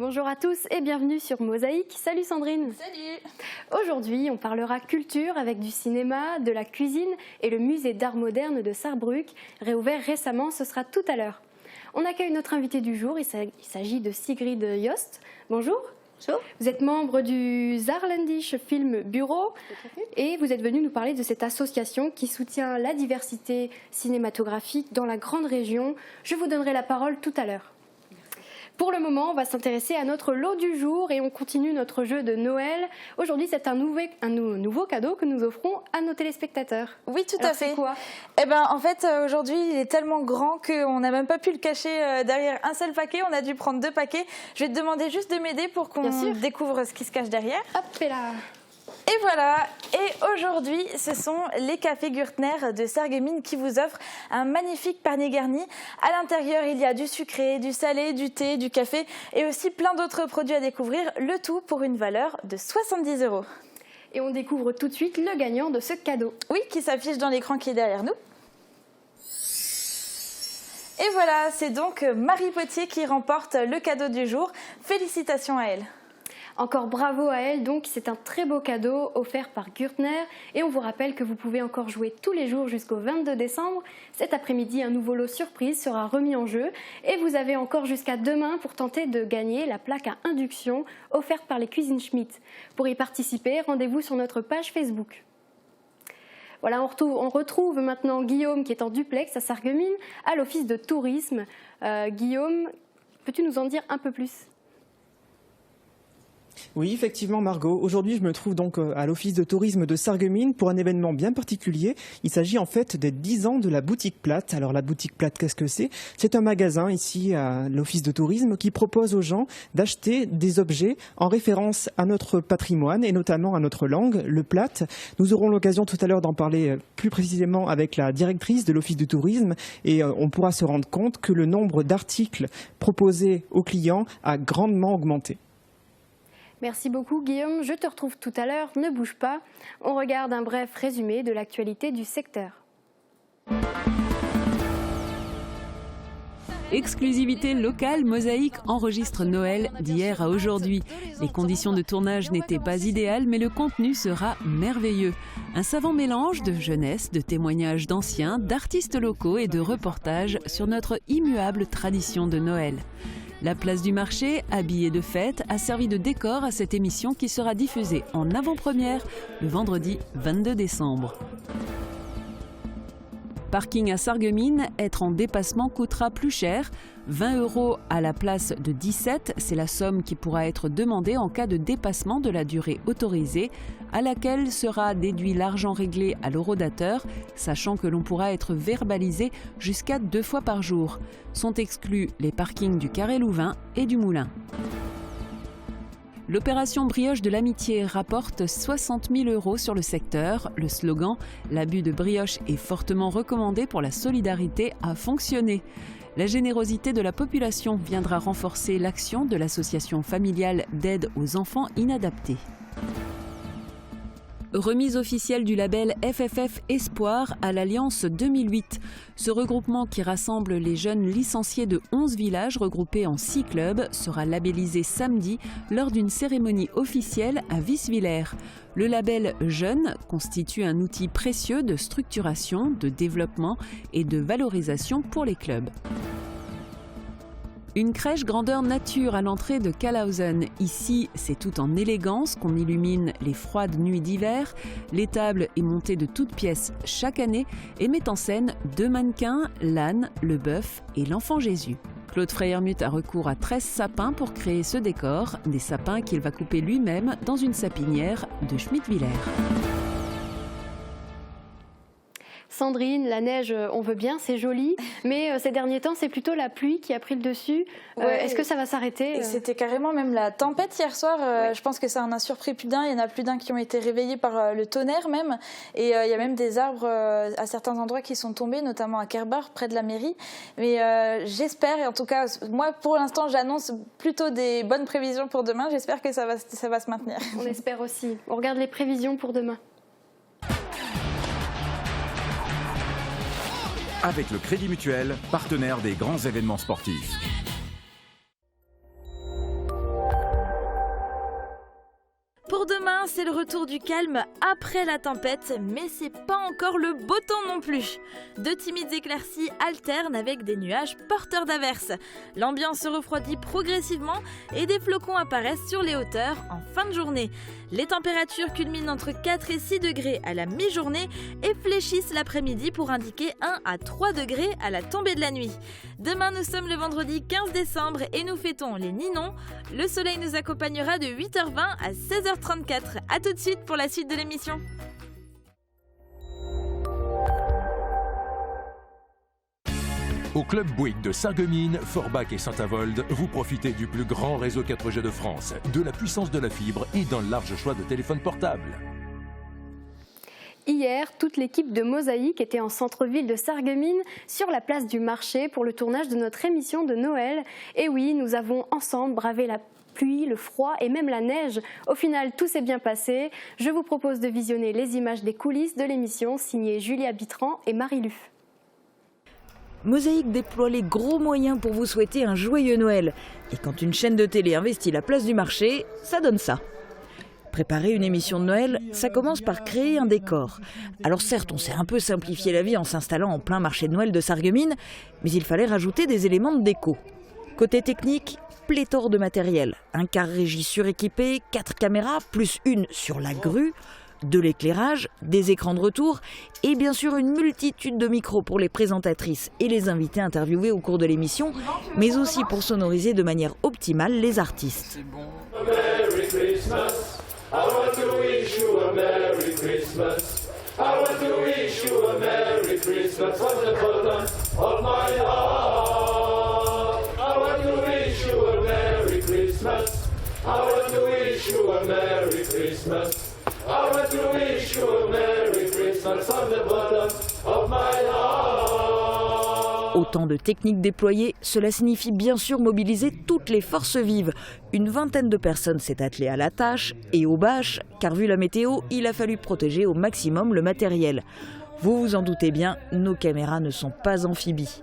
Bonjour à tous et bienvenue sur Mosaïque. Salut Sandrine. Salut. Aujourd'hui, on parlera culture avec du cinéma, de la cuisine et le musée d'art moderne de Sarrebruck, réouvert récemment, ce sera tout à l'heure. On accueille notre invité du jour, il s'agit de Sigrid Jost. Bonjour. Bonjour. Vous êtes membre du Saarländische Film Bureau et vous êtes venu nous parler de cette association qui soutient la diversité cinématographique dans la grande région. Je vous donnerai la parole tout à l'heure. Pour le moment, on va s'intéresser à notre lot du jour et on continue notre jeu de Noël. Aujourd'hui, c'est un nouveau cadeau que nous offrons à nos téléspectateurs. Oui, tout à fait. C'est quoi ? En fait, aujourd'hui, il est tellement grand qu'on n'a même pas pu le cacher derrière un seul paquet. On a dû prendre 2 paquets. Je vais te demander juste de m'aider pour qu'on découvre ce qui se cache derrière. Hop, et là. Et voilà, et aujourd'hui, ce sont les cafés Gürtner de Sarreguemines qui vous offrent un magnifique panier garni. À l'intérieur, il y a du sucré, du salé, du thé, du café et aussi plein d'autres produits à découvrir, le tout pour une valeur de 70 €. Et on découvre tout de suite le gagnant de ce cadeau. Oui, qui s'affiche dans l'écran qui est derrière nous. Et voilà, c'est donc Marie Potier qui remporte le cadeau du jour. Félicitations à elle. Encore bravo à elle, donc c'est un très beau cadeau offert par Gürtner et on vous rappelle que vous pouvez encore jouer tous les jours jusqu'au 22 décembre. Cet après-midi, un nouveau lot surprise sera remis en jeu et vous avez encore jusqu'à demain pour tenter de gagner la plaque à induction offerte par les Cuisines Schmitt. Pour y participer, rendez-vous sur notre page Facebook. Voilà, on retrouve maintenant Guillaume qui est en duplex à Sarreguemines à l'office de tourisme. Guillaume, peux-tu nous en dire un peu plus ? Oui, effectivement, Margot. Aujourd'hui, je me trouve donc à l'office de tourisme de Sarreguemines pour un événement bien particulier. Il s'agit en fait des 10 ans de la boutique plate. Alors, la boutique plate, qu'est-ce que c'est ? C'est un magasin ici à l'office de tourisme qui propose aux gens d'acheter des objets en référence à notre patrimoine et notamment à notre langue, le plate. Nous aurons l'occasion tout à l'heure d'en parler plus précisément avec la directrice de l'office de tourisme et on pourra se rendre compte que le nombre d'articles proposés aux clients a grandement augmenté. Merci beaucoup Guillaume, je te retrouve tout à l'heure, ne bouge pas. On regarde un bref résumé de l'actualité du secteur. Exclusivité locale, Mosaïque enregistre Noël d'hier à aujourd'hui. Les conditions de tournage n'étaient pas idéales, mais le contenu sera merveilleux. Un savant mélange de jeunesse, de témoignages d'anciens, d'artistes locaux et de reportages sur notre immuable tradition de Noël. La place du marché, habillée de fête, a servi de décor à cette émission qui sera diffusée en avant-première le vendredi 22 décembre. Parking à Sarreguemines, être en dépassement coûtera plus cher. 20 € à la place de 17, c'est la somme qui pourra être demandée en cas de dépassement de la durée autorisée, à laquelle sera déduit l'argent réglé à l'horodateur, sachant que l'on pourra être verbalisé jusqu'à 2 fois par jour. Sont exclus les parkings du Carré Louvain et du Moulin. L'opération Brioche de l'Amitié rapporte 60 000 € sur le secteur. Le slogan « L'abus de brioche est fortement recommandé pour la solidarité » a fonctionné. La générosité de la population viendra renforcer l'action de l'association familiale d'aide aux enfants inadaptés. Remise officielle du label FFF Espoir à l'Alliance 2008. Ce regroupement qui rassemble les jeunes licenciés de 11 villages regroupés en 6 clubs sera labellisé samedi lors d'une cérémonie officielle à Visvillers. Le label Jeune constitue un outil précieux de structuration, de développement et de valorisation pour les clubs. Une crèche grandeur nature à l'entrée de Kalhausen. Ici, c'est tout en élégance qu'on illumine les froides nuits d'hiver. L'étable est montée de toutes pièces chaque année et met en scène 2 mannequins, l'âne, le bœuf et l'enfant Jésus. Claude Freyermuth a recours à 13 sapins pour créer ce décor, des sapins qu'il va couper lui-même dans une sapinière de Schmitt-Villers. Sandrine, la neige, on veut bien, c'est joli, mais ces derniers temps, c'est plutôt la pluie qui a pris le dessus. Est-ce que ça va s'arrêter ? C'était carrément même la tempête hier soir. Je pense que ça en a surpris plus d'un. Il y en a plus d'un qui ont été réveillés par le tonnerre même. Et il y a même des arbres à certains endroits qui sont tombés, notamment à Kerbach, près de la mairie. Mais j'espère, et en tout cas, moi pour l'instant, j'annonce plutôt des bonnes prévisions pour demain. J'espère que ça va se maintenir. On espère aussi. On regarde les prévisions pour demain. Avec le Crédit Mutuel, partenaire des grands événements sportifs. c'est le retour du calme après la tempête, mais c'est pas encore le beau temps non plus. De timides éclaircies alternent avec des nuages porteurs d'averses. L'ambiance se refroidit progressivement et des flocons apparaissent sur les hauteurs en fin de journée. Les températures culminent entre 4 et 6 degrés à la mi-journée et fléchissent l'après-midi pour indiquer 1 à 3 degrés à la tombée de la nuit. Demain, nous sommes le vendredi 15 décembre et nous fêtons les Ninons. Le soleil nous accompagnera de 8h20 à 16h34. A tout de suite pour la suite de l'émission. Au Club Bouygues de Sarreguemines, Forbach et Saint-Avold, vous profitez du plus grand réseau 4G de France, de la puissance de la fibre et d'un large choix de téléphones portables. Hier, toute l'équipe de Mosaïque était en centre-ville de Sarreguemines, sur la place du marché, pour le tournage de notre émission de Noël. Et oui, nous avons ensemble bravé la pluie, le froid et même la neige. Au final, tout s'est bien passé. Je vous propose de visionner les images des coulisses de l'émission, signées Julia Bitran et Marie Luff. Mosaïque déploie les gros moyens pour vous souhaiter un joyeux Noël. Et quand une chaîne de télé investit la place du marché, ça donne ça. Préparer une émission de Noël, ça commence par créer un décor. Alors certes, on s'est un peu simplifié la vie en s'installant en plein marché de Noël de Sarreguemines, mais il fallait rajouter des éléments de déco. Côté technique, pléthore de matériel. Un car régie suréquipé, 4 caméras, plus une sur la grue, de l'éclairage, des écrans de retour et bien sûr une multitude de micros pour les présentatrices et les invités interviewés au cours de l'émission, mais aussi pour sonoriser de manière optimale les artistes. Merry Christmas. I want to wish you a Merry Christmas. I want to wish you a Merry Christmas from the bottom of my heart. I want to wish you a Merry Christmas. I want to wish you a Merry Christmas. I want to wish you a Merry Christmas from the bottom of my heart. Autant de techniques déployées, cela signifie bien sûr mobiliser toutes les forces vives. Une vingtaine de personnes s'est attelée à la tâche et aux bâches, car vu la météo, il a fallu protéger au maximum le matériel. Vous vous en doutez bien, nos caméras ne sont pas amphibies.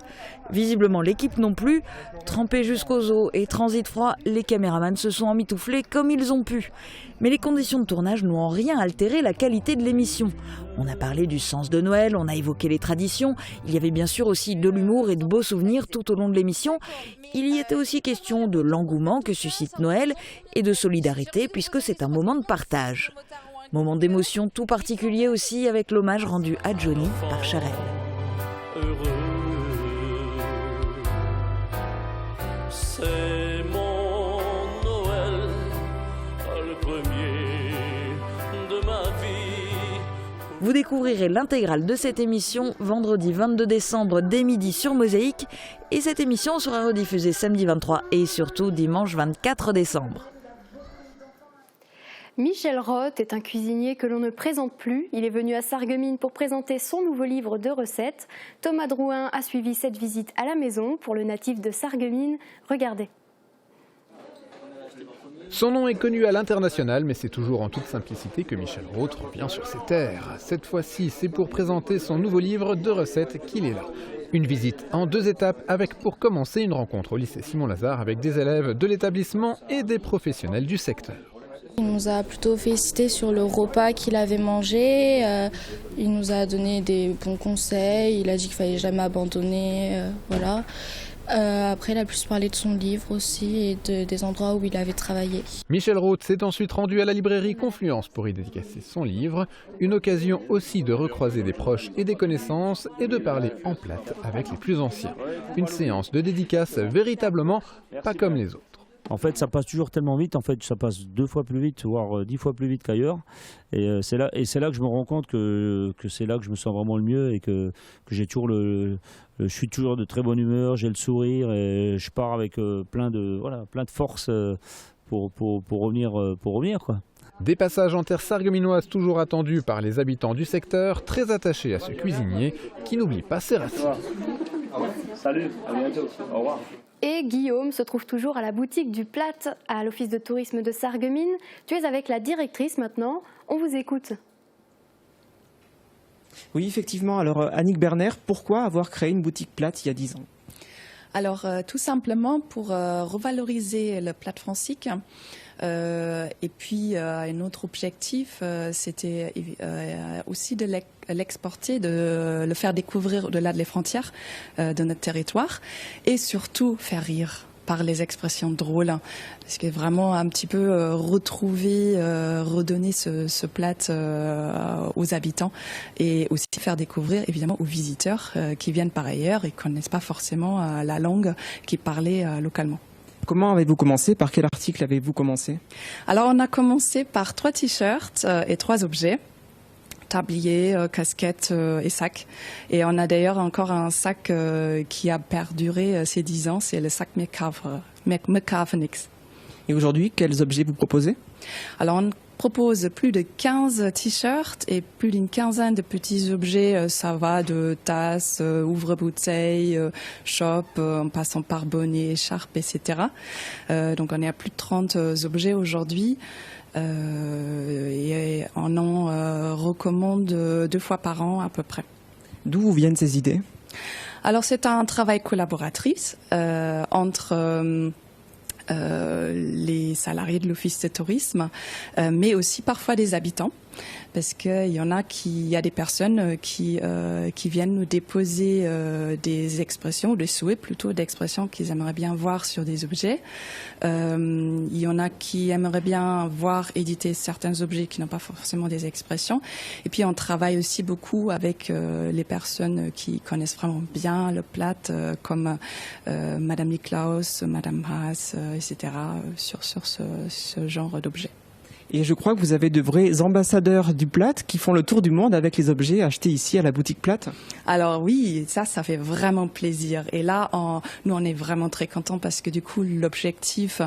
Visiblement l'équipe non plus. Trempés jusqu'aux os et transit froid, les caméramans se sont emmitouflés comme ils ont pu. Mais les conditions de tournage n'ont en rien altéré la qualité de l'émission. On a parlé du sens de Noël, on a évoqué les traditions. Il y avait bien sûr aussi de l'humour et de beaux souvenirs tout au long de l'émission. Il y était aussi question de l'engouement que suscite Noël et de solidarité puisque c'est un moment de partage. Moment d'émotion tout particulier aussi avec l'hommage rendu à Johnny par Charelle. C'est mon Noël, le premier de ma vie. Vous découvrirez l'intégrale de cette émission vendredi 22 décembre dès midi sur Mosaïque et cette émission sera rediffusée samedi 23 et surtout dimanche 24 décembre. Michel Roth est un cuisinier que l'on ne présente plus. Il est venu à Sarreguemines pour présenter son nouveau livre de recettes. Thomas Drouin a suivi cette visite à la maison pour le natif de Sarreguemines. Regardez. Son nom est connu à l'international, mais c'est toujours en toute simplicité que Michel Roth revient sur ses terres. Cette fois-ci, c'est pour présenter son nouveau livre de recettes qu'il est là. Une visite en 2 étapes avec pour commencer une rencontre au lycée Simon-Lazare avec des élèves de l'établissement et des professionnels du secteur. Il nous a plutôt félicité sur le repas qu'il avait mangé, il nous a donné des bons conseils, il a dit qu'il ne fallait jamais abandonner, voilà. Après, il a plus parlé de son livre aussi et des endroits où il avait travaillé. Michel Roth s'est ensuite rendu à la librairie Confluence pour y dédicacer son livre, une occasion aussi de recroiser des proches et des connaissances et de parler en plate avec les plus anciens. Une séance de dédicace véritablement pas comme les autres. En fait, ça passe toujours tellement vite. En fait, ça passe 2 fois plus vite, voire 10 fois plus vite qu'ailleurs. Et c'est là que je me rends compte que c'est là que je me sens vraiment le mieux et que j'ai toujours je suis toujours de très bonne humeur, j'ai le sourire et je pars avec plein de force pour revenir quoi. Des passages en terre sarregueminoise toujours attendus par les habitants du secteur, très attachés à ce cuisinier qui n'oublie pas ses racines. Salut, à bientôt, au revoir. Et Guillaume se trouve toujours à la boutique du Platt, à l'office de tourisme de Sarreguemines. Tu es avec la directrice maintenant, on vous écoute. Oui, effectivement. Alors, Annick Berner, pourquoi avoir créé une boutique Platt il y a 10 ans ? Alors, tout simplement pour revaloriser le plat francique. Et puis, un autre objectif, c'était aussi de l'exporter, de le faire découvrir au-delà des frontières de notre territoire et surtout faire rire par les expressions drôles, parce que vraiment un petit peu retrouver, redonner ce plat aux habitants et aussi faire découvrir évidemment aux visiteurs qui viennent par ailleurs et connaissent pas forcément la langue qui est parlée localement. Comment avez-vous commencé? Par quel article avez-vous commencé? Alors on a commencé par 3 t-shirts et 3 objets. Tablier, casquette et sac. Et on a d'ailleurs encore un sac qui a perduré ces 10 ans, c'est le sac McCavenix. Et aujourd'hui, quels objets vous proposez? Alors on propose plus de 15 t-shirts et plus d'une quinzaine de petits objets. Ça va de tasses, ouvre-bouteilles, chope, en passant par bonnet, écharpe, etc. Donc on est à plus de 30 objets aujourd'hui. Et on en recommande 2 fois par an à peu près. D'où vous viennent ces idées? Alors c'est un travail collaboratrice entre les salariés de l'Office de tourisme, mais aussi parfois des habitants. Parce qu'il y y a des personnes qui viennent nous déposer des expressions, des souhaits plutôt d'expressions qu'ils aimeraient bien voir sur des objets. Il y en a qui aimeraient bien voir éditer certains objets qui n'ont pas forcément des expressions. Et puis on travaille aussi beaucoup avec les personnes qui connaissent vraiment bien le plat, comme Madame Niklaus, Madame Haas, etc. sur ce genre d'objets. Et je crois que vous avez de vrais ambassadeurs du plat qui font le tour du monde avec les objets achetés ici à la boutique Platt. Alors oui, ça fait vraiment plaisir. Et là, nous, on est vraiment très contents parce que du coup, l'objectif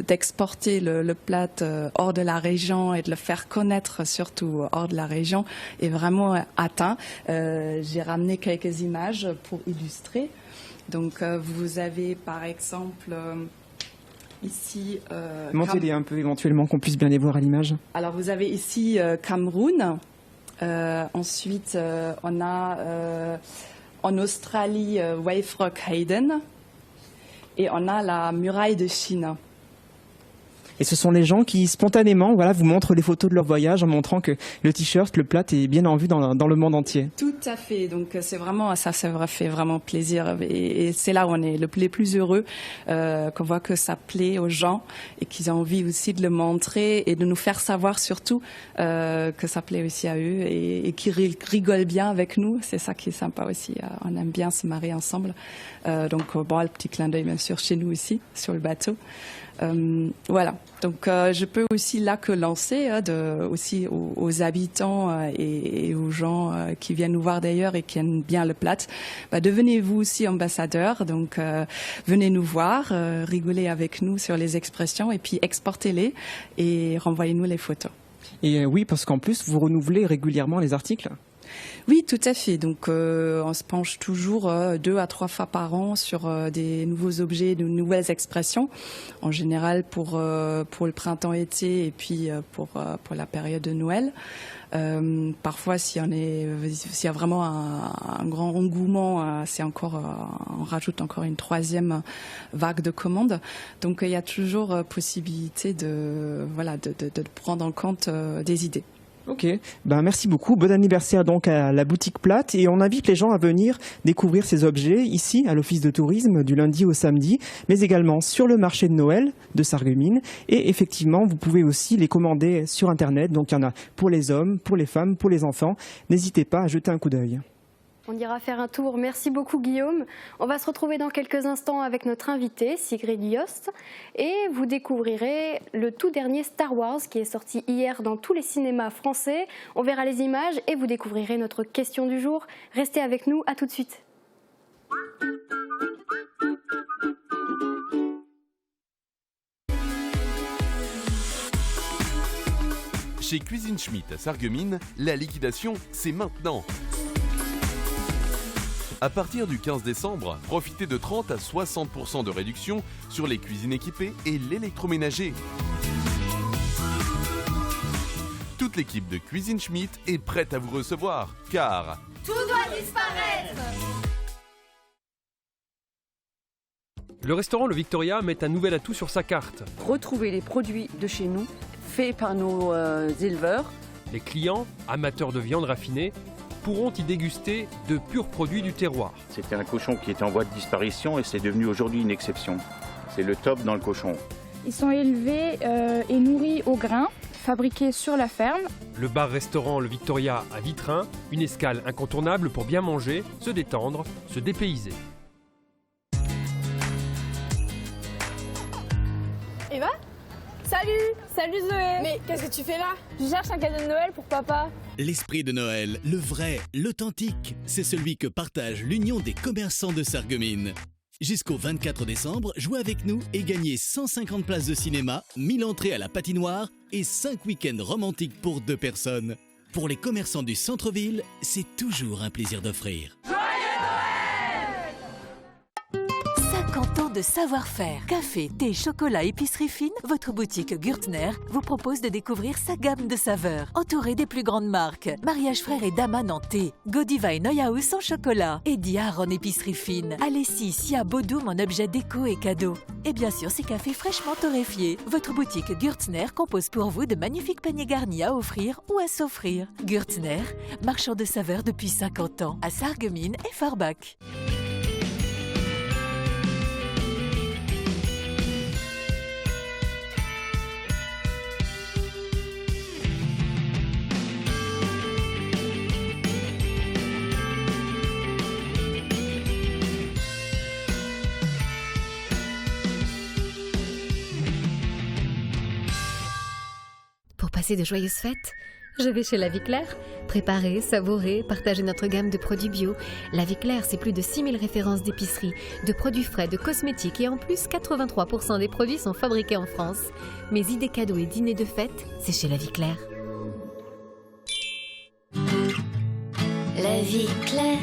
d'exporter le plat hors de la région et de le faire connaître surtout hors de la région est vraiment atteint. J'ai ramené quelques images pour illustrer. Donc, vous avez par exemple... Ici, montez-les un peu éventuellement qu'on puisse bien les voir à l'image. Alors vous avez ici Cameroun. Ensuite, on a en Australie Wave Rock Hayden. Et on a la muraille de Chine. Et ce sont les gens qui spontanément vous montrent les photos de leur voyage en montrant que le t-shirt, le plat est bien en vue dans le monde entier. Tout à fait. Donc c'est vraiment ça fait vraiment plaisir. Et c'est là où on est les plus heureux, qu'on voit que ça plaît aux gens et qu'ils ont envie aussi de le montrer et de nous faire savoir surtout que ça plaît aussi à eux et qu'ils rigolent bien avec nous. C'est ça qui est sympa aussi. On aime bien se marrer ensemble. Donc bon, le petit clin d'œil bien sûr chez nous ici, sur le bateau. Voilà. Donc je peux aussi là que lancer aussi aux habitants et aux gens qui viennent nous voir d'ailleurs et qui aiment bien le plat. Devenez-vous aussi ambassadeurs. Donc venez nous voir, rigolez avec nous sur les expressions et puis exportez-les et renvoyez-nous les photos. Et oui, parce qu'en plus vous renouvelez régulièrement les articles. Oui, tout à fait. Donc, on se penche toujours 2 à 3 fois par an sur des nouveaux objets, de nouvelles expressions. En général, pour le printemps-été et puis pour la période de Noël. Parfois, s'il y a vraiment un grand engouement, on rajoute encore une 3e vague de commandes. Donc, il y a toujours possibilité de prendre en compte des idées. Ok, merci beaucoup. Bon anniversaire donc à la boutique Platt et on invite les gens à venir découvrir ces objets ici à l'Office de tourisme du lundi au samedi, mais également sur le marché de Noël de Sarreguemines et effectivement vous pouvez aussi les commander sur internet. Donc il y en a pour les hommes, pour les femmes, pour les enfants. N'hésitez pas à jeter un coup d'œil. On ira faire un tour. Merci beaucoup Guillaume. On va se retrouver dans quelques instants avec notre invité Sigrid Yost et vous découvrirez le tout dernier Star Wars qui est sorti hier dans tous les cinémas français. On verra les images et vous découvrirez notre question du jour. Restez avec nous, à tout de suite. Chez Cuisine Schmitt à Sarreguemines, la liquidation, c'est maintenant. À partir du 15 décembre, profitez de 30 à 60% de réduction sur les cuisines équipées et l'électroménager. Toute l'équipe de Cuisine Schmitt est prête à vous recevoir, car tout doit disparaître. Le restaurant Le Victoria met un nouvel atout sur sa carte. Retrouver les produits de chez nous, faits par nos éleveurs. Les clients, amateurs de viande raffinée, pourront y déguster de purs produits du terroir. C'était un cochon qui était en voie de disparition et c'est devenu aujourd'hui une exception. C'est le top dans le cochon. Ils sont élevés et nourris au grain, fabriqués sur la ferme. Le bar-restaurant Le Victoria à Vitrin, une escale incontournable pour bien manger, se détendre, se dépayser. Eva ? Salut Zoé. Mais qu'est-ce que tu fais là? Je cherche un cadeau de Noël pour papa. L'esprit de Noël, le vrai, l'authentique, c'est celui que partage l'Union des commerçants de Sarreguemines. Jusqu'au 24 décembre, jouez avec nous et gagnez 150 places de cinéma, 1000 entrées à la patinoire et 5 week-ends romantiques pour 2 personnes. Pour les commerçants du centre-ville, c'est toujours un plaisir d'offrir. 50 ans de savoir-faire. Café, thé, chocolat, épicerie fine, votre boutique Gürtner vous propose de découvrir sa gamme de saveurs. Entourée des plus grandes marques, Mariage Frères et Daman en thé, Godiva et Neuhaus en chocolat, et Diar en épicerie fine, Alessi, Sia, Bodum en objets déco et cadeaux. Et bien sûr, ces cafés fraîchement torréfiés. Votre boutique Gürtner compose pour vous de magnifiques paniers garnis à offrir ou à s'offrir. Gürtner, marchand de saveurs depuis 50 ans, à Sarreguemines et Forbach. Pour passer de joyeuses fêtes, je vais chez La Vie Claire. Préparer, savourer, partager notre gamme de produits bio. La Vie Claire, c'est plus de 6000 références d'épicerie, de produits frais, de cosmétiques et en plus, 83% des produits sont fabriqués en France. Mes idées cadeaux et dîners de fête, c'est chez La Vie Claire. La Vie Claire.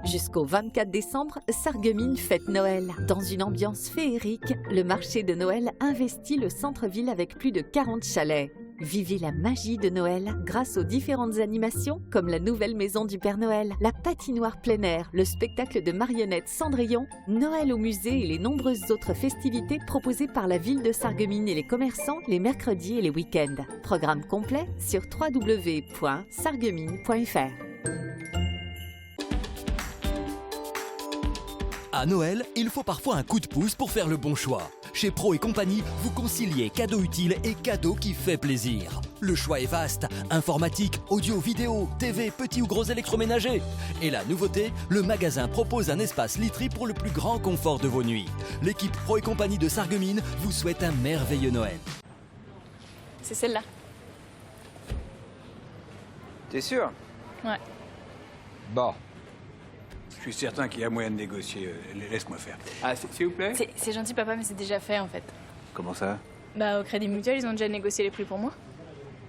Jusqu'au 24 décembre, Sarreguemines fête Noël. Dans une ambiance féerique, le marché de Noël investit le centre-ville avec plus de 40 chalets. Vivez la magie de Noël grâce aux différentes animations comme la nouvelle maison du Père Noël, la patinoire plein air, le spectacle de marionnettes Cendrillon, Noël au musée et les nombreuses autres festivités proposées par la ville de Sarreguemines et les commerçants les mercredis et les week-ends. Programme complet sur www.sarreguemines.fr. À Noël, il faut parfois un coup de pouce pour faire le bon choix. Chez Pro et compagnie, vous conciliez cadeau utile et cadeau qui fait plaisir. Le choix est vaste, informatique, audio, vidéo, TV, petits ou gros électroménagers. Et la nouveauté, le magasin propose un espace literie pour le plus grand confort de vos nuits. L'équipe Pro et compagnie de Sarreguemines vous souhaite un merveilleux Noël. C'est celle-là. T'es sûr? Ouais. Bon. Je suis certain qu'il y a moyen de négocier. Laisse-moi faire. Ah, s'il vous plaît? C'est gentil papa, mais c'est déjà fait en fait. Comment ça? Bah au Crédit Mutuel, ils ont déjà négocié les prix pour moi.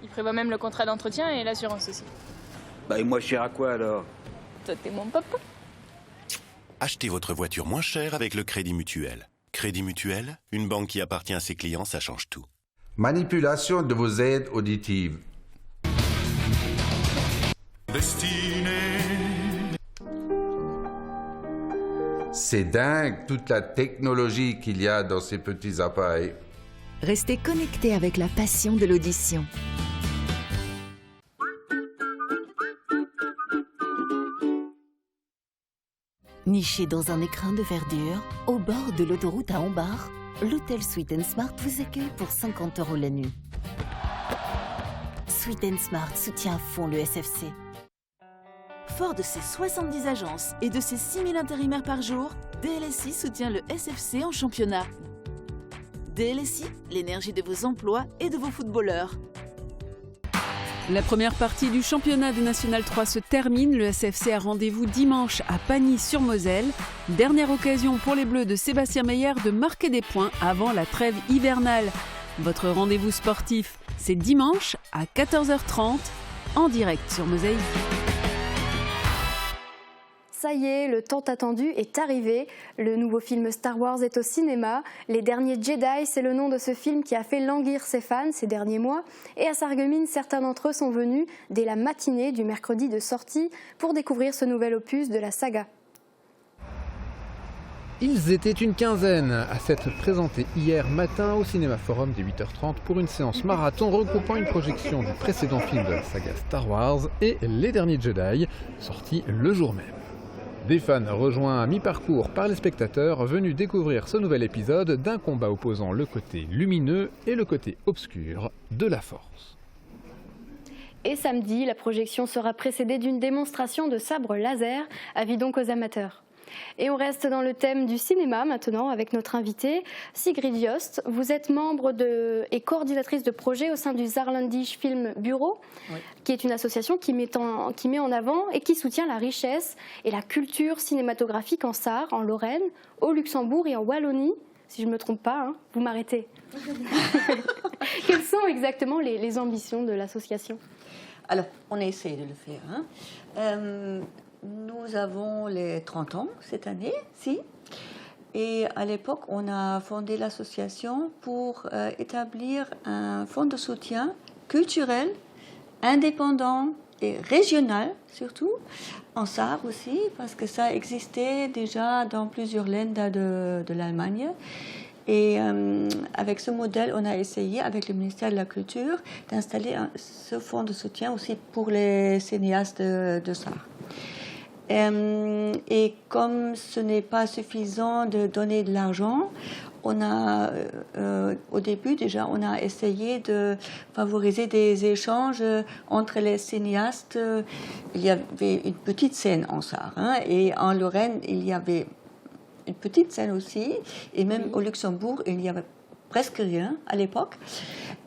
Ils prévoient même le contrat d'entretien et l'assurance aussi. Bah et moi je cher à quoi alors? Toi t'es mon papa. Achetez votre voiture moins chère avec le Crédit Mutuel. Crédit Mutuel, une banque qui appartient à ses clients, ça change tout. Manipulation de vos aides auditives. Destinée. C'est dingue toute la technologie qu'il y a dans ces petits appareils. Restez connectés avec la passion de l'audition. Niché dans un écrin de verdure, au bord de l'autoroute à Hombart, l'hôtel Sweet & Smart vous accueille pour 50 € la nuit. Sweet & Smart soutient à fond le SFC. Fort de ses 70 agences et de ses 6000 intérimaires par jour, DLSI soutient le SFC en championnat. DLSI, l'énergie de vos emplois et de vos footballeurs. La première partie du championnat de National 3 se termine. Le SFC a rendez-vous dimanche à Pagny-sur-Moselle. Dernière occasion pour les Bleus de Sébastien Meyer de marquer des points avant la trêve hivernale. Votre rendez-vous sportif, c'est dimanche à 14h30 en direct sur Mosaïque. Ça y est, le tant attendu est arrivé. Le nouveau film Star Wars est au cinéma. Les Derniers Jedi, c'est le nom de ce film qui a fait languir ses fans ces derniers mois. Et à Sarreguemines, certains d'entre eux sont venus dès la matinée du mercredi de sortie pour découvrir ce nouvel opus de la saga. Ils étaient une quinzaine à s'être présentés hier matin au Cinéma Forum dès 8h30 pour une séance marathon regroupant une projection du précédent film de la saga Star Wars et Les Derniers Jedi, sorti le jour même. Des fans rejoints à mi-parcours par les spectateurs venus découvrir ce nouvel épisode d'un combat opposant le côté lumineux et le côté obscur de la Force. Et samedi, la projection sera précédée d'une démonstration de sabre laser, avis donc aux amateurs. Et on reste dans le thème du cinéma maintenant avec notre invitée Sigrid Jost. Vous êtes membre et coordinatrice de projet au sein du Saarländisch Film Bureau, oui, qui est une association qui met en avant et qui soutient la richesse et la culture cinématographique en Sarre, en Lorraine, au Luxembourg et en Wallonie. Si je ne me trompe pas, hein, vous m'arrêtez. Quelles sont exactement les ambitions de l'association ? Alors, on essaie de le faire. Hein. Nous avons les 30 ans cette année, si. Et à l'époque, on a fondé l'association pour établir un fonds de soutien culturel, indépendant et régional surtout, en Sarre aussi, parce que ça existait déjà dans plusieurs länder de l'Allemagne. Et avec ce modèle, on a essayé, avec le ministère de la Culture, d'installer ce fonds de soutien aussi pour les cinéastes de Sarre. Et comme ce n'est pas suffisant de donner de l'argent, on a, au début déjà, on a essayé de favoriser des échanges entre les cinéastes. Il y avait une petite scène en Sarre, hein, et en Lorraine, il y avait une petite scène aussi, et même au Luxembourg, il y avait presque rien à l'époque.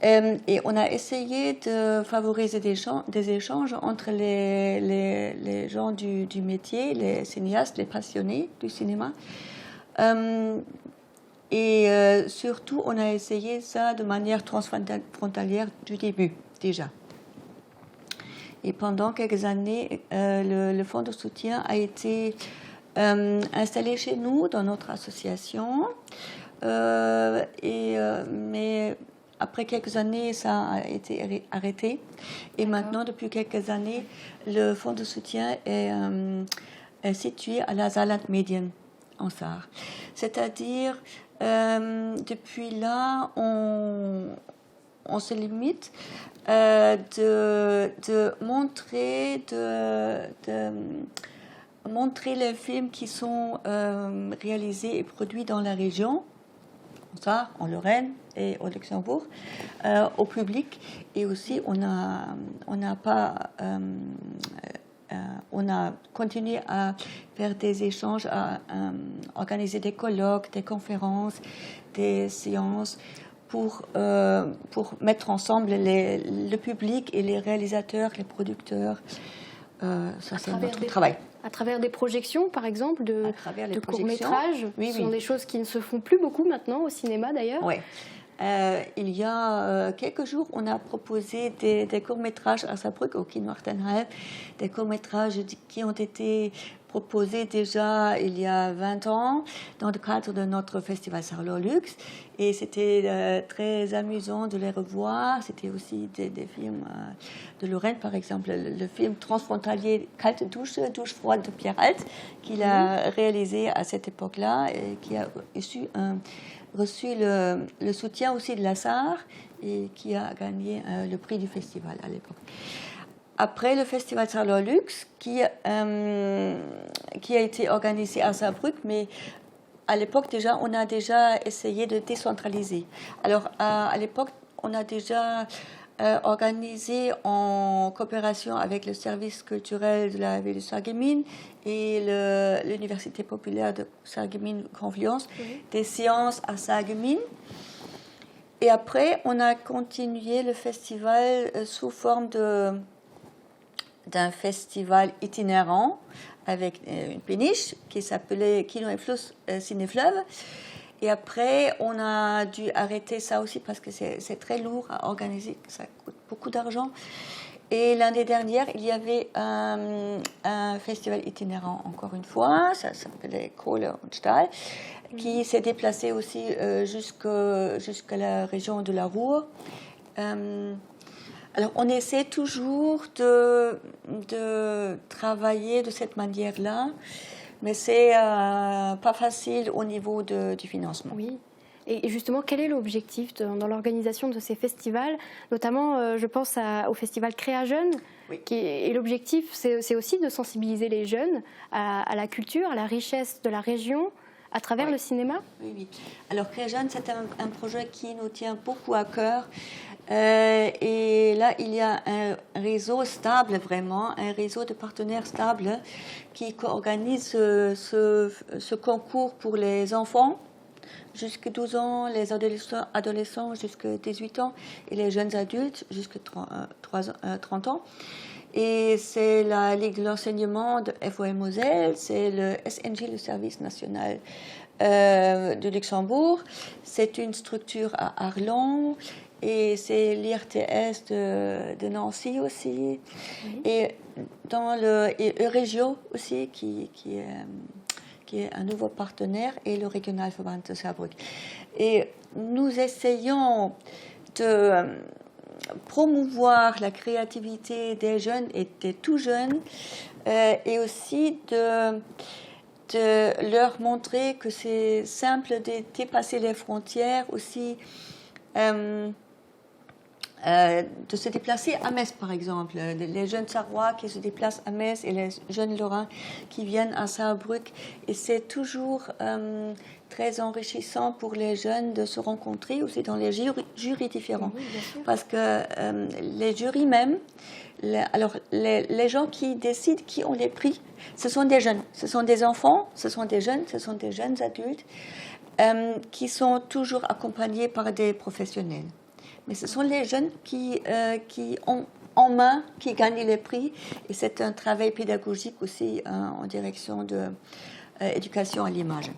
Et on a essayé de favoriser des échanges entre les gens du métier, les cinéastes, les passionnés du cinéma. Surtout, on a essayé ça de manière transfrontalière du début, déjà. Et pendant quelques années, le fonds de soutien a été installé chez nous, dans notre association. Mais après quelques années, ça a été arrêté. Et maintenant, depuis quelques années, le fonds de soutien est situé à la Saarland Medien, en Sarre. C'est-à-dire, depuis là, on se limite de montrer les films qui sont réalisés et produits dans la région, en Lorraine et au Luxembourg, au public. Et aussi, on a continué à faire des échanges, à organiser des colloques, des conférences, des séances pour mettre ensemble le public et les réalisateurs, les producteurs. Ça, c'est notre travail. À travers des projections, par exemple, de courts-métrages. Oui, Ce sont des choses qui ne se font plus beaucoup maintenant au cinéma, d'ailleurs. Oui. Il y a quelques jours, on a proposé des courts-métrages à Saarbrück, au Kino Achtenhalb, des courts-métrages qui ont été proposés déjà il y a 20 ans dans le cadre de notre festival Saarlor-Lux. Et c'était très amusant de les revoir. C'était aussi des films de Lorraine, par exemple, le film transfrontalier Kalte Dusche, douche froide de Pierre Alt, qu'il a réalisé à cette époque-là et qui a reçu le soutien aussi de la Sarre et qui a gagné le prix du festival à l'époque. Après le festival Saarlor-Lux, qui a été organisé à Saarbrück, mais à l'époque déjà, on a déjà essayé de décentraliser. Alors à l'époque, on a déjà organisé en coopération avec le service culturel de la ville de Sarreguemines et l'université populaire de Sarreguemines-Confluence, des séances à Sarreguemines. Et après, on a continué le festival sous forme d'un festival itinérant avec une péniche qui s'appelait Kino et Fluss Ciné-Fleuve. Et après, on a dû arrêter ça aussi parce que c'est très lourd à organiser, ça coûte beaucoup d'argent. Et l'année dernière, il y avait un festival itinérant, encore une fois, ça s'appelait Kohle und Stahl, qui s'est déplacé aussi jusqu'à la région de la Ruhr. Alors, on essaie toujours de travailler de cette manière-là, mais c'est pas facile au niveau du financement. Oui. Et justement, quel est l'objectif dans l'organisation de ces festivals? Notamment, je pense au festival Créa Jeunes. Oui. Et l'objectif, c'est aussi de sensibiliser les jeunes à la culture, à la richesse de la région, à travers le cinéma. Oui, oui. Alors, Créa Jeunes, c'est un projet qui nous tient beaucoup à cœur. Et là, il y a un réseau stable, vraiment, un réseau de partenaires stables qui organise ce concours pour les enfants jusqu'à 12 ans, les adolescents jusqu'à 18 ans et les jeunes adultes jusqu'à 30 ans. Et c'est la Ligue de l'enseignement de FOM Moselle, c'est le SNG, le Service national de Luxembourg. C'est une structure à Arlon et c'est l'IRTS de Nancy aussi. Oui. Et Euregio aussi qui est un nouveau partenaire, et le Regionalverband de Saarbrück. Et nous essayons de promouvoir la créativité des jeunes et des tout jeunes, et aussi de leur montrer que c'est simple de dépasser les frontières aussi. De se déplacer à Metz, par exemple. Les jeunes Sarrois qui se déplacent à Metz et les jeunes Lorrains qui viennent à Saarbrück. Et c'est toujours très enrichissant pour les jeunes de se rencontrer aussi dans les jurys différents. Oui, parce que les jurys même, les gens qui décident qui ont les prix, ce sont des jeunes, ce sont des enfants, ce sont des jeunes, ce sont des jeunes adultes qui sont toujours accompagnés par des professionnels. Mais ce sont les jeunes qui ont en main, qui gagnent les prix. Et c'est un travail pédagogique aussi en direction de l'éducation à l'image.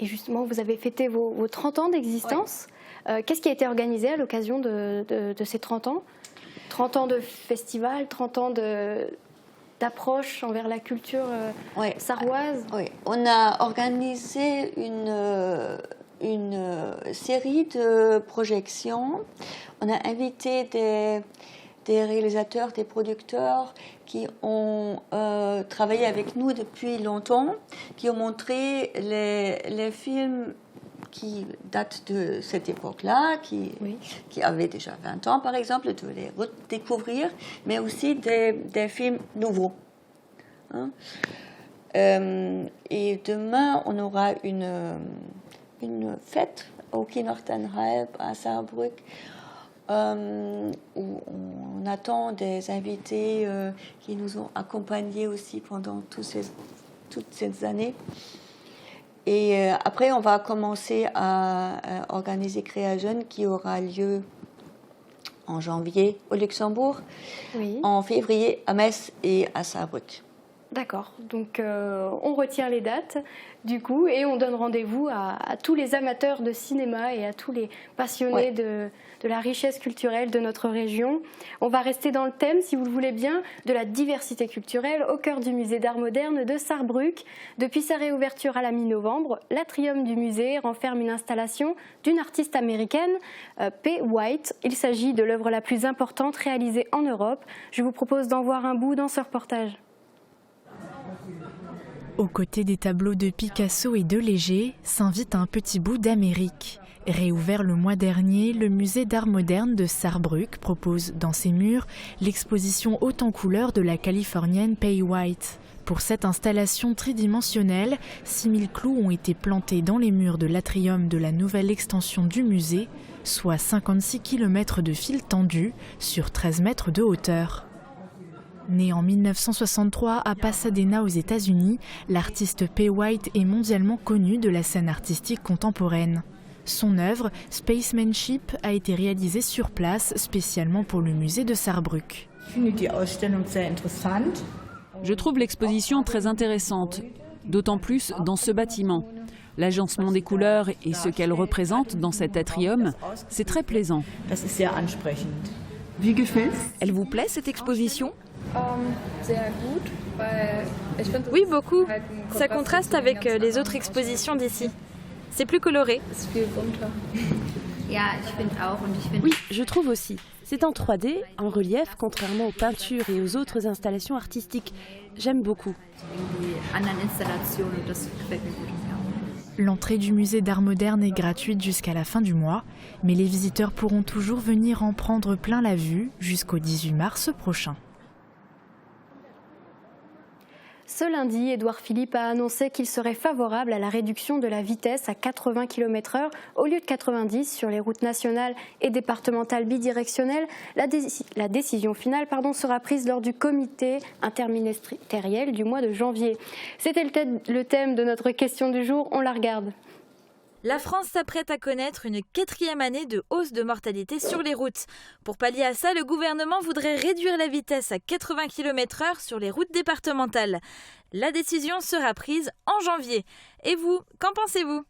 Et justement, vous avez fêté vos 30 ans d'existence. Ouais. Qu'est-ce qui a été organisé à l'occasion de ces 30 ans? 30 ans de festival, 30 ans d'approche envers la culture sarroise. Oui, on a organisé une série de projections. On a invité des réalisateurs, des producteurs qui ont travaillé avec nous depuis longtemps, qui ont montré les films qui datent de cette époque-là, qui avaient déjà 20 ans par exemple, de les redécouvrir, mais aussi des films nouveaux. Hein? Et demain, on aura une fête au Kindertenhalb à Saarbrück où on attend des invités qui nous ont accompagnés aussi pendant toutes ces années. Et après, on va commencer à organiser Créa Jeunes qui aura lieu en janvier au Luxembourg, en février à Metz et à Saarbrück. D'accord, donc on retient les dates du coup et on donne rendez-vous à tous les amateurs de cinéma et à tous les passionnés de la richesse culturelle de notre région. On va rester dans le thème, si vous le voulez bien, de la diversité culturelle au cœur du musée d'art moderne de Saarbrück. Depuis sa réouverture à la mi-novembre, l'atrium du musée renferme une installation d'une artiste américaine, P. White. Il s'agit de l'œuvre la plus importante réalisée en Europe. Je vous propose d'en voir un bout dans ce reportage. Aux côtés des tableaux de Picasso et de Léger, s'invite un petit bout d'Amérique. Réouvert le mois dernier, le musée d'art moderne de Saarbrück propose dans ses murs l'exposition haute en couleurs de la californienne P. White. Pour cette installation tridimensionnelle, 6000 clous ont été plantés dans les murs de l'atrium de la nouvelle extension du musée, soit 56 km de fil tendu sur 13 mètres de hauteur. Née en 1963 à Pasadena aux États-Unis, l'artiste P. White est mondialement connue de la scène artistique contemporaine. Son œuvre, Spacemanship, a été réalisée sur place spécialement pour le musée de Saarbrück. Je trouve l'exposition très intéressante, d'autant plus dans ce bâtiment. L'agencement des couleurs et ce qu'elle représente dans cet atrium, c'est très plaisant. Elle vous plaît cette exposition ? Oui, beaucoup. Ça contraste avec les autres expositions d'ici. C'est plus coloré. Oui, je trouve aussi. C'est en 3D, en relief, contrairement aux peintures et aux autres installations artistiques. J'aime beaucoup. L'entrée du musée d'art moderne est gratuite jusqu'à la fin du mois, mais les visiteurs pourront toujours venir en prendre plein la vue jusqu'au 18 mars prochain. Ce lundi, Édouard Philippe a annoncé qu'il serait favorable à la réduction de la vitesse à 80 km/h au lieu de 90 sur les routes nationales et départementales bidirectionnelles. La décision finale sera prise lors du comité interministériel du mois de janvier. C'était le thème de notre question du jour, on la regarde. La France s'apprête à connaître une 4e année de hausse de mortalité sur les routes. Pour pallier à ça, le gouvernement voudrait réduire la vitesse à 80 km/h sur les routes départementales. La décision sera prise en janvier. Et vous, qu'en pensez-vous ?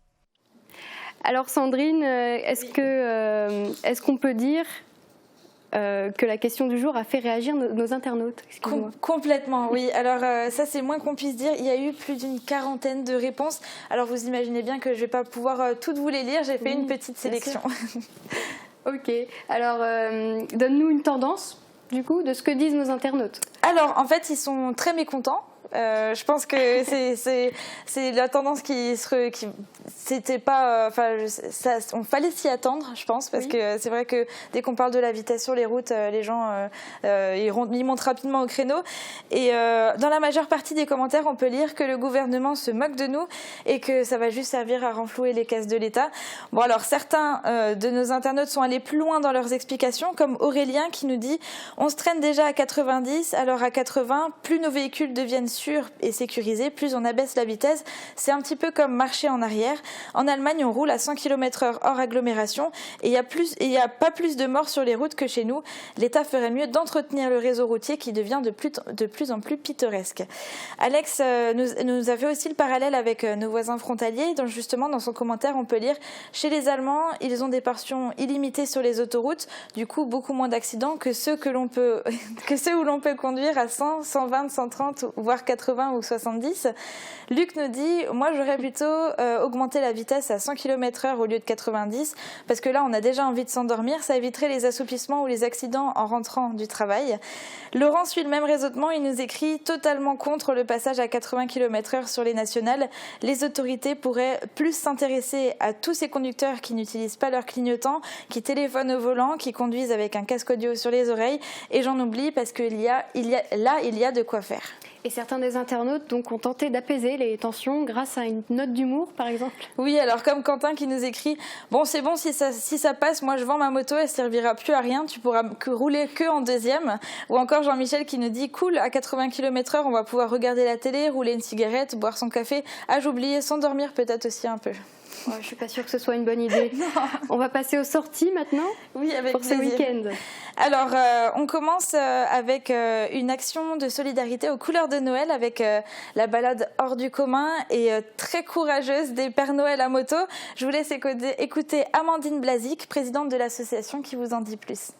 Alors Sandrine, est-ce qu'on peut dire que la question du jour a fait réagir nos internautes? Complètement, oui. Alors ça, c'est moins qu'on puisse dire. Il y a eu plus d'une 40aine de réponses. Alors vous imaginez bien que je ne vais pas pouvoir toutes vous les lire. J'ai fait une petite sélection. Ok. Alors, donne-nous une tendance, du coup, de ce que disent nos internautes. Alors, en fait, ils sont très mécontents. Je pense que c'est la tendance c'était pas, on fallait s'y attendre, je pense, parce que c'est vrai que dès qu'on parle de la vitesse sur les routes, les gens ils montent rapidement au créneau. Et dans la majeure partie des commentaires, on peut lire que le gouvernement se moque de nous et que ça va juste servir à renflouer les caisses de l'État. Bon, alors certains de nos internautes sont allés plus loin dans leurs explications, comme Aurélien qui nous dit « On se traîne déjà à 90, alors à 80, plus nos véhicules deviennent sûrs et sécurisés, plus on abaisse la vitesse. C'est un petit peu comme marcher en arrière. En Allemagne, on roule à 100 km/h hors agglomération et il n'y a pas plus de morts sur les routes que chez nous. L'État ferait mieux d'entretenir le réseau routier qui devient de plus en plus pittoresque. » Alex nous a fait aussi le parallèle avec nos voisins frontaliers. Donc justement, dans son commentaire, on peut lire « Chez les Allemands, ils ont des portions illimitées sur les autoroutes, du coup beaucoup moins d'accidents que ceux où l'on peut conduire à 100, 120, 130, voire 80 ou 70. » Luc nous dit « Moi, j'aurais plutôt augmenté la vitesse à 100 km/h au lieu de 90, parce que là, on a déjà envie de s'endormir. Ça éviterait les assoupissements ou les accidents en rentrant du travail. » Laurent suit le même raisonnement. Il nous écrit « Totalement contre le passage à 80 km/h sur les nationales. Les autorités pourraient plus s'intéresser à tous ces conducteurs qui n'utilisent pas leur clignotant, qui téléphonent au volant, qui conduisent avec un casque audio sur les oreilles. Et j'en oublie parce qu'il y a de quoi faire. » Et certains des internautes donc, ont tenté d'apaiser les tensions grâce à une note d'humour, par exemple. Oui, alors comme Quentin qui nous écrit « Bon, c'est bon, si ça passe, moi je vends ma moto, elle ne servira plus à rien, tu pourras rouler que en deuxième. » Ou encore Jean-Michel qui nous dit « Cool, à 80 km/h, on va pouvoir regarder la télé, rouler une cigarette, boire son café. Ah, j'oubliais, s'endormir peut-être aussi un peu. » Je ne suis pas sûre que ce soit une bonne idée. On va passer aux sorties maintenant. Oui, avec pour ce week-end. Alors, on commence avec une action de solidarité aux couleurs de Noël avec la balade hors du commun et très courageuse des Pères Noël à moto. Je vous laisse écouter Amandine Blazic, présidente de l'association, qui vous en dit plus.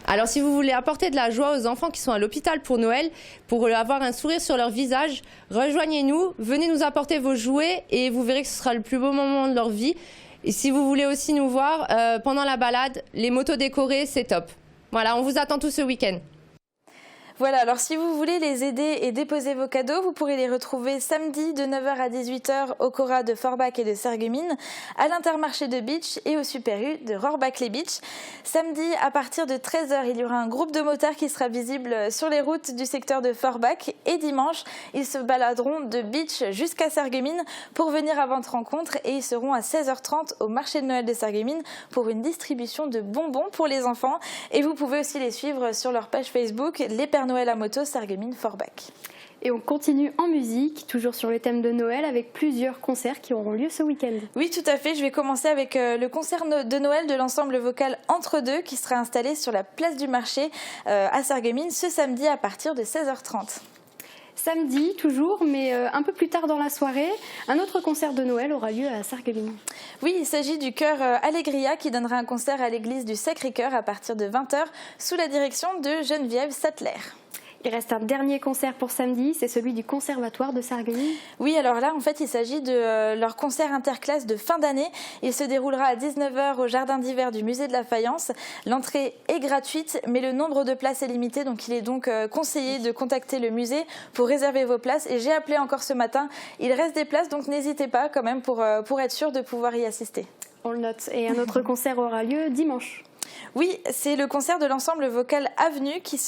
Alors si vous voulez apporter de la joie aux enfants qui sont à l'hôpital pour Noël, pour avoir un sourire sur leur visage, rejoignez-nous, venez nous apporter vos jouets et vous verrez que ce sera le plus beau moment de leur vie. Et si vous voulez aussi nous voir pendant la balade, les motos décorées, c'est top. Voilà, on vous attend tous ce week-end. Voilà, alors si vous voulez les aider et déposer vos cadeaux, vous pourrez les retrouver samedi de 9h à 18h au Cora de Forbach et de Sarreguemines, à l'Intermarché de Beach et au Super U de Rohrbach-les-Beach. Samedi, à partir de 13h, il y aura un groupe de motards qui sera visible sur les routes du secteur de Forbach. Et dimanche, ils se baladeront de Beach jusqu'à Sarreguemines pour venir à votre rencontre et ils seront à 16h30 au marché de Noël de Sarreguemines pour une distribution de bonbons pour les enfants. Et vous pouvez aussi les suivre sur leur page Facebook, les Pères Noël à moto Sarreguemines-Forbach. Et on continue en musique, toujours sur le thème de Noël, avec plusieurs concerts qui auront lieu ce week-end. Oui, tout à fait. Je vais commencer avec le concert de Noël de l'ensemble vocal Entre Deux qui sera installé sur la place du marché à Sarreguemines ce samedi à partir de 16h30. Samedi, toujours, mais un peu plus tard dans la soirée, un autre concert de Noël aura lieu à Sarreguemines. Oui, il s'agit du chœur Allegria qui donnera un concert à l'église du Sacré-Cœur à partir de 20h sous la direction de Geneviève Sattler. Il reste un dernier concert pour samedi, c'est celui du Conservatoire de Sarreguemines. Oui, alors là, en fait, il s'agit de leur concert interclasse de fin d'année. Il se déroulera à 19h au jardin d'hiver du musée de la Faïence. L'entrée est gratuite, mais le nombre de places est limité, donc il est donc conseillé de contacter le musée pour réserver vos places. Et j'ai appelé encore ce matin, il reste des places, donc n'hésitez pas quand même pour être sûr de pouvoir y assister. On le note. Et un autre concert aura lieu dimanche. Oui, c'est le concert de l'ensemble vocal Avenue qui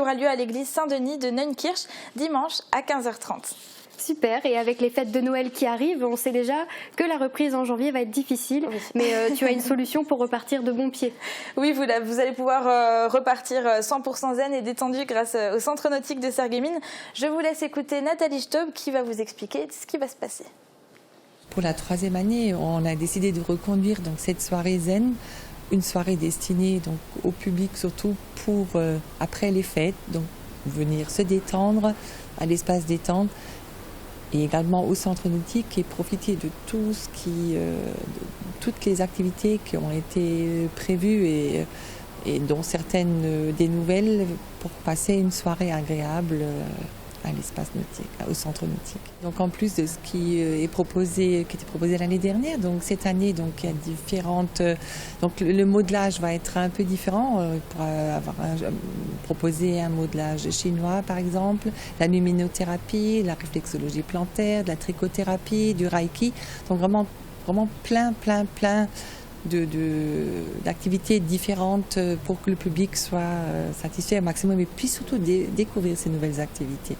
aura lieu à l'église Saint-Denis de Neunkirch dimanche à 15h30. Super, et avec les fêtes de Noël qui arrivent, on sait déjà que la reprise en janvier va être difficile, mais tu as une solution pour repartir de bon pied. Oui, vous allez pouvoir repartir 100% zen et détendu grâce au Centre nautique de Sarreguemines. Je vous laisse écouter Nathalie Staub qui va vous expliquer ce qui va se passer. Pour la 3e année, on a décidé de reconduire donc, cette soirée zen. Une soirée destinée donc, au public surtout pour après les fêtes, donc venir se détendre à l'espace détente et également au centre nautique et profiter de toutes les activités qui ont été prévues et dont certaines des nouvelles pour passer une soirée agréable à l'espace nautique, au centre nautique. Donc en plus de ce qui était proposé l'année dernière, donc cette année donc il y a différentes. Donc le modelage va être un peu différent. On pourra proposer un modelage chinois par exemple, la luminothérapie, la réflexologie plantaire, de la trichothérapie, du reiki. Donc vraiment plein d'activités différentes pour que le public soit satisfait au maximum et puis surtout découvrir ces nouvelles activités.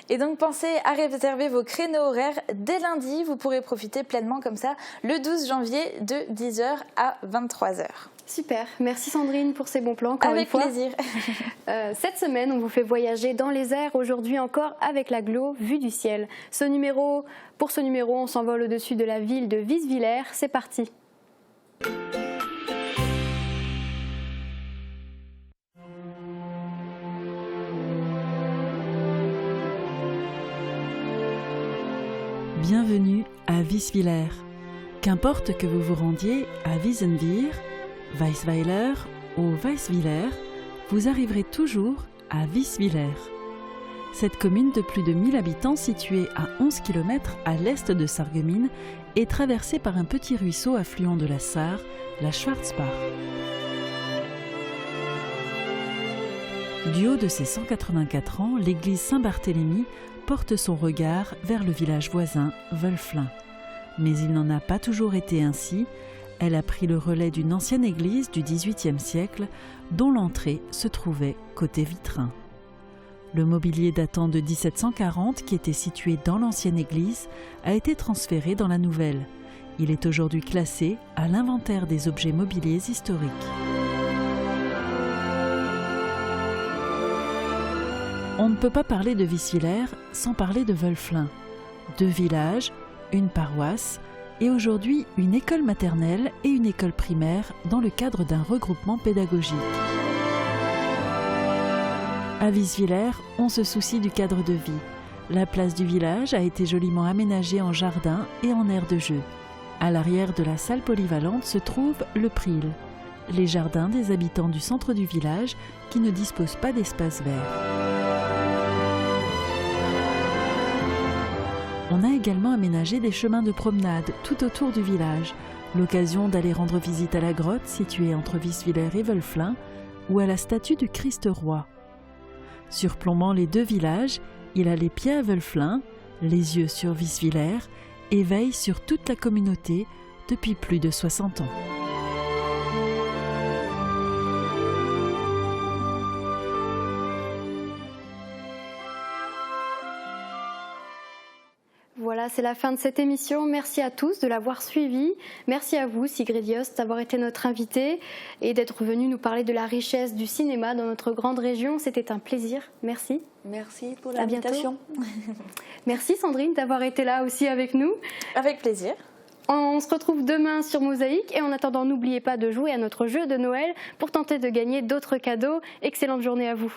Et donc pensez à réserver vos créneaux horaires dès lundi. Vous pourrez profiter pleinement comme ça le 12 janvier de 10h à 23h. Super, merci Sandrine pour ces bons plans encore une fois. Avec plaisir. Cette semaine, on vous fait voyager dans les airs, aujourd'hui encore avec l'agglo Vue du ciel. Pour ce numéro, on s'envole au-dessus de la ville de Wieswiller. C'est parti. Bienvenue à Wieswiller. Qu'importe que vous vous rendiez à Wiesenweier, Weisweiler ou Weiswiller, vous arriverez toujours à Wieswiller. Cette commune de plus de 1000 habitants située à 11 km à l'est de Sarreguemines est traversée par un petit ruisseau affluent de la Sarre, la Schwarzbach. Du haut de ses 184 ans, l'église Saint-Barthélemy porte son regard vers le village voisin, Wölflin. Mais il n'en a pas toujours été ainsi. Elle a pris le relais d'une ancienne église du XVIIIe siècle, dont l'entrée se trouvait côté Vitrin. Le mobilier datant de 1740, qui était situé dans l'ancienne église, a été transféré dans la nouvelle. Il est aujourd'hui classé à l'inventaire des objets mobiliers historiques. On ne peut pas parler de Wieswiller sans parler de Wölflin. 2 villages, une paroisse et aujourd'hui une école maternelle et une école primaire dans le cadre d'un regroupement pédagogique. À Wieswiller, on se soucie du cadre de vie. La place du village a été joliment aménagée en jardin et en aire de jeu. À l'arrière de la salle polyvalente se trouve le Priel, les jardins des habitants du centre du village qui ne disposent pas d'espace vert. On a également aménagé des chemins de promenade tout autour du village, l'occasion d'aller rendre visite à la grotte située entre Wieswiller et Wölflin ou à la statue du Christ roi. Surplombant les 2 villages, il a les pieds à Wölflin, les yeux sur Wieswiller et veille sur toute la communauté depuis plus de 60 ans. Voilà, c'est la fin de cette émission. Merci à tous de l'avoir suivi. Merci à vous, Sigrid Yost, d'avoir été notre invitée et d'être venu nous parler de la richesse du cinéma dans notre grande région. C'était un plaisir. Merci. Merci pour l'invitation. Merci Sandrine d'avoir été là aussi avec nous. Avec plaisir. On se retrouve demain sur Mosaïque et en attendant, n'oubliez pas de jouer à notre jeu de Noël pour tenter de gagner d'autres cadeaux. Excellente journée à vous.